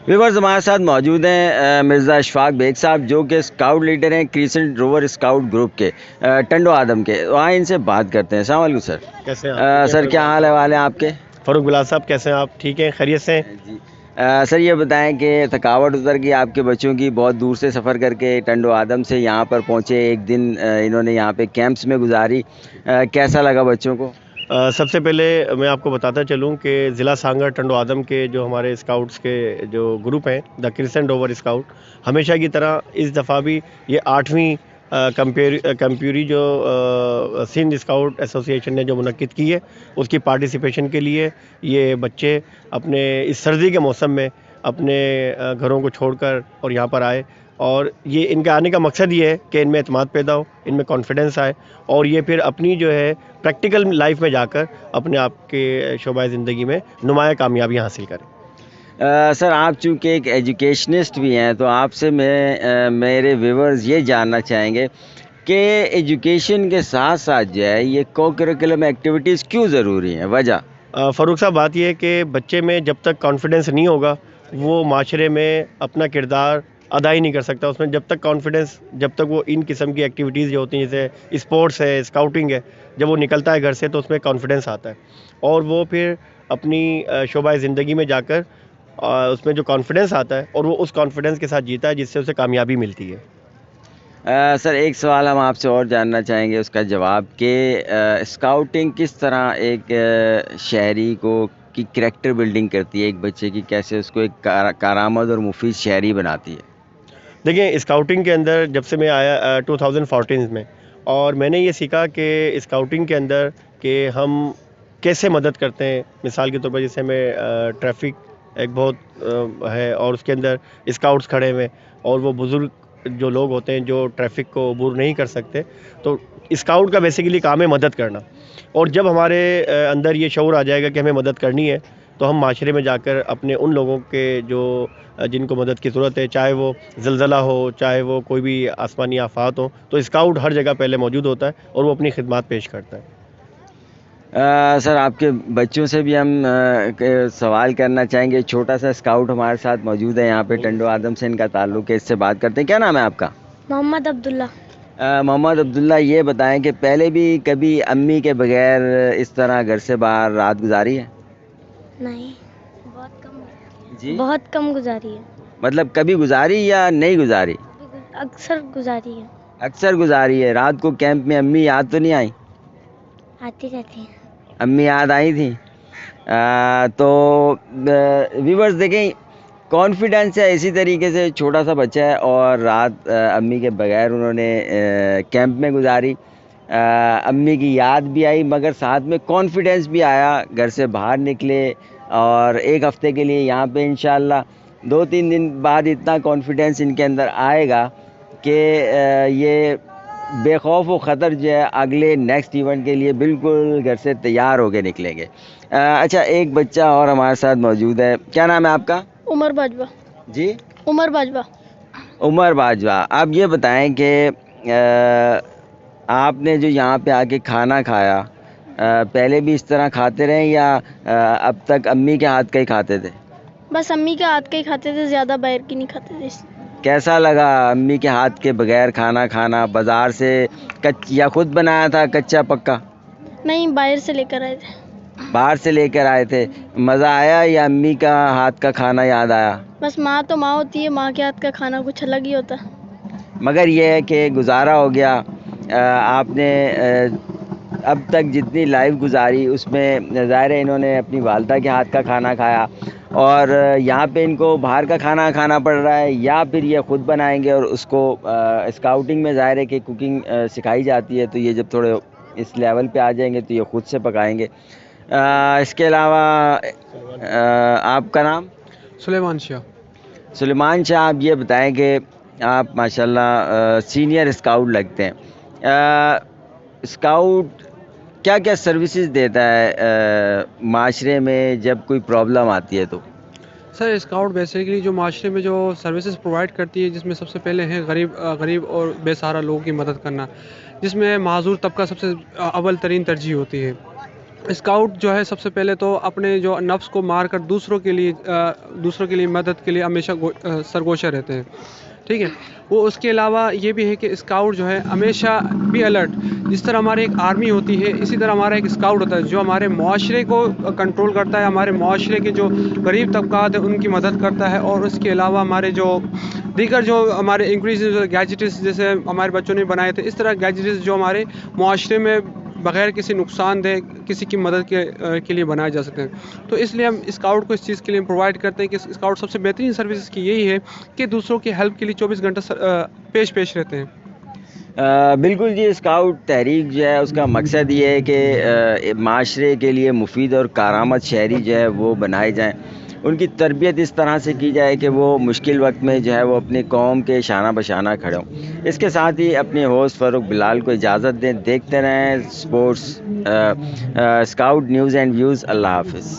Viewers हमारे साथ मौजूद हैं मिर्ज़ा अशफाक बेग साहब, जो कि स्काउट लीडर हैं क्रिसेंट रोवर स्काउट ग्रुप के टंडो आदम के। तो आए इनसे बात करते हैं। अस्सलाम वालेकुम सर। कैसे हैं आप? ठीक हैं सर फ़ारूक क्या बिलाल हाल है साहब? वाले आपके? फ़ारूक बिलाल साहब कैसे हैं आप? ठीक हैं, खैरियत से हैं? जी। सर ये बताएं कि थकावट उतर गई आपके बच्चों की, बहुत दूर से सफ़र करके टंडो आदम से यहाँ पर पहुँचे, एक दिन इन्होंने यहाँ पे कैंप्स में गुजारी, कैसा लगा बच्चों को? सबसे पहले मैं आपको बताता चलूँ कि ज़िला सांगड़ टंडो आदम के जो हमारे स्काउट्स के जो ग्रुप हैं, द क्रिसेंट रोवर स्काउट, हमेशा की तरह इस दफ़ा भी ये 8वीं कंप्यूरी जो सिंध स्काउट एसोसिएशन ने जो मुनक्किद की है, उसकी पार्टिसिपेशन के लिए ये बच्चे अपने इस सर्दी के मौसम में अपने घरों को छोड़कर और यहाँ पर आए। और ये इनके आने का मकसद ये है कि इनमें एतमाद पैदा हो, इनमें कॉन्फिडेंस आए और ये फिर अपनी जो है प्रैक्टिकल लाइफ में जाकर अपने आप के शोबा ज़िंदगी में नुमाया कामयाबियाँ हासिल करें। सर आप चूँकि एक एजुकेशनिस्ट भी हैं, तो आपसे मेरे व्यूअर्स ये जानना चाहेंगे कि एजुकेशन के साथ साथ जो है ये को-करिकुलम एक्टिविटीज़ क्यों ज़रूरी हैं? वजह? फ़ारूक साहब, बात ये है कि बच्चे में जब तक कॉन्फिडेंस नहीं होगा, वो माशरे में अपना किरदार अदा ही नहीं कर सकता। उसमें जब तक कॉन्फिडेंस, जब तक वो इन किस्म की एक्टिविटीज़ जो होती हैं, जैसे स्पोर्ट्स है, स्काउटिंग है, जब वो निकलता है घर से तो उसमें कॉन्फिडेंस आता है और वो फिर अपनी शोबा ज़िंदगी में जाकर उसमें जो कॉन्फिडेंस आता है और वो उस कॉन्फिडेंस के साथ जीता है, जिससे उसे कामयाबी मिलती है। सर एक सवाल हम आपसे और जानना चाहेंगे उसका जवाब कि स्काउटिंग किस तरह एक शहरी को की करैक्टर बिल्डिंग करती है, एक बच्चे की कैसे उसको एक कारआमद और मुफीद शहरी बनाती है? देखिए, स्काउटिंग के अंदर जब से मैं आया 2014 में, और मैंने ये सीखा कि स्काउटिंग के अंदर कि हम कैसे मदद करते हैं। मिसाल के तौर पर जैसे मैं ट्रैफ़िक एक बहुत है और उसके अंदर स्काउट्स खड़े हुए हैं और वो बुज़ुर्ग जो लोग होते हैं जो ट्रैफ़िक को अबूर नहीं कर सकते, तो स्काउट का बेसिकली काम है मदद करना। और जब हमारे अंदर ये शऊर आ जाएगा कि हमें मदद करनी है, तो हम माशरे में जाकर अपने उन लोगों के जो जिनको मदद की ज़रूरत है, चाहे वो ज़लज़ला हो, चाहे वो कोई भी आसमानी आफ़ात हो, तो स्काउट हर जगह पहले मौजूद होता है और वो अपनी खिदमत पेश करता है। सर आपके बच्चों से भी हम सवाल करना चाहेंगे। छोटा सा स्काउट हमारे साथ मौजूद है यहाँ पे, टंडो आदम से इनका ताल्लुक़ है, इससे बात करते हैं। क्या नाम है आपका? मोहम्मद अब्दुल्ला। मोहम्मद अब्दुल्ला, ये बताएं कि पहले भी कभी अम्मी के बगैर इस तरह घर से बाहर रात गुजारी है? नहीं, बहुत कम। जी, बहुत कम गुजारी है। मतलब कभी गुजारी या नहीं गुजारी? अक्सर गुजारी है। अक्सर गुजारी है। रात को कैंप में अम्मी याद तो नहीं आई? आती रहती है। अम्मी याद आई थी? तो व्यूवर्स देखें, कॉन्फिडेंस है इसी तरीके से, छोटा सा बच्चा है और रात अम्मी के बगैर उन्होंने कैंप में गुजारी। अम्मी की याद भी आई मगर साथ में कॉन्फिडेंस भी आया, घर से बाहर निकले और एक हफ़्ते के लिए यहाँ पे इंशाल्लाह 2-3 दिन बाद इतना कॉन्फिडेंस इनके अंदर आएगा कि ये बेखौफ व ख़तर जो है अगले नेक्स्ट इवेंट के लिए बिल्कुल घर से तैयार होके निकलेंगे। अच्छा, एक बच्चा और हमारे साथ मौजूद है। क्या नाम है आपका? उमर बाजवा। जी, उमर बाजवा। उमर बाजवा। आप ये बताएं कि आपने जो यहाँ पे आके खाना खाया, पहले भी इस तरह खाते रहे या अब तक अम्मी के हाथ का ही खाते थे? बस अम्मी के हाथ के ही खाते थे, ज़्यादा बाहर की नहीं खाते थे। कैसा लगा अम्मी के हाथ के बगैर खाना खाना? बाज़ार से या खुद बनाया था कच्चा पक्का? नहीं, बाहर से लेकर आए थे। बाहर से लेकर आए थे। मज़ा आया या अम्मी का हाथ का खाना याद आया? बस माँ तो माँ होती है, माँ के हाथ का खाना कुछ अलग ही होता है। मगर ये है कि गुजारा हो गया। आपने अब तक जितनी लाइफ गुजारी उसमें ज़ाहिर है इन्होंने अपनी वालदा के हाथ का खाना खाया और यहाँ पे इनको बाहर का खाना खाना पड़ रहा है या फिर ये ख़ुद बनाएंगे और उसको स्काउटिंग में ज़ाहिर है कि कुकिंग सिखाई जाती है, तो ये जब थोड़े इस लेवल पे आ जाएंगे तो ये ख़ुद से पकाएंगे। इसके अलावा आपका नाम? सुलेमान शाह। सुलेमान शाह, आप ये बताएं कि आप माशाल्लाह सीनियर स्काउट लगते हैं। स्काउट क्या क्या सर्विसेज देता है माशरे में जब कोई प्रॉब्लम आती है तो? सर स्काउट बेसिकली जो माशरे में जो सर्विसेज प्रोवाइड करती है, जिसमें सबसे पहले है गरीब और बेसहारा लोगों की मदद करना, जिसमें माजूर तबका सबसे अव्वल तरीन तरजीह होती है। स्काउट जो है सबसे पहले तो अपने जो नफ्स को मार कर दूसरों के लिए मदद के लिए हमेशा सरगोशा रहते हैं, ठीक है। वो उसके अलावा ये भी है कि स्काउट जो है हमेशा भी अलर्ट, जिस तरह हमारे एक आर्मी होती है इसी तरह हमारा एक स्काउट होता है जो हमारे मुआशरे को कंट्रोल करता है, हमारे मुआशरे के जो गरीब तबकात है उनकी मदद करता है। और उसके अलावा हमारे जो दीगर जो हमारे इंक्रीज गैजेट्स जैसे हमारे बच्चों ने बनाए थे, इस तरह गैजेट्स जो हमारे मुआशरे में बगैर किसी नुकसानदेह किसी की मदद के लिए बनाए जा सकते हैं। तो इसलिए हम स्काउट को इस चीज़ के लिए प्रोवाइड करते हैं कि स्काउट सबसे बेहतरीन सर्विस की यही है कि दूसरों की हेल्प के लिए 24 घंटा पेश रहते हैं। बिल्कुल जी, स्काउट तहरीक जो है उसका मकसद ये है कि माशरे के लिए मुफीद और कारामद शहरी जो है वो बनाए जाएँ, उनकी तरबियत इस तरह से की जाए कि वो मुश्किल वक्त में जो है वो अपनी कौम के शाना बशाना खड़े हों। इसके साथ ही अपने होस्ट फ़ारूक बिलाल को इजाज़त दें। देखते रहें sports scout news and views. Allah हाफ़िज़।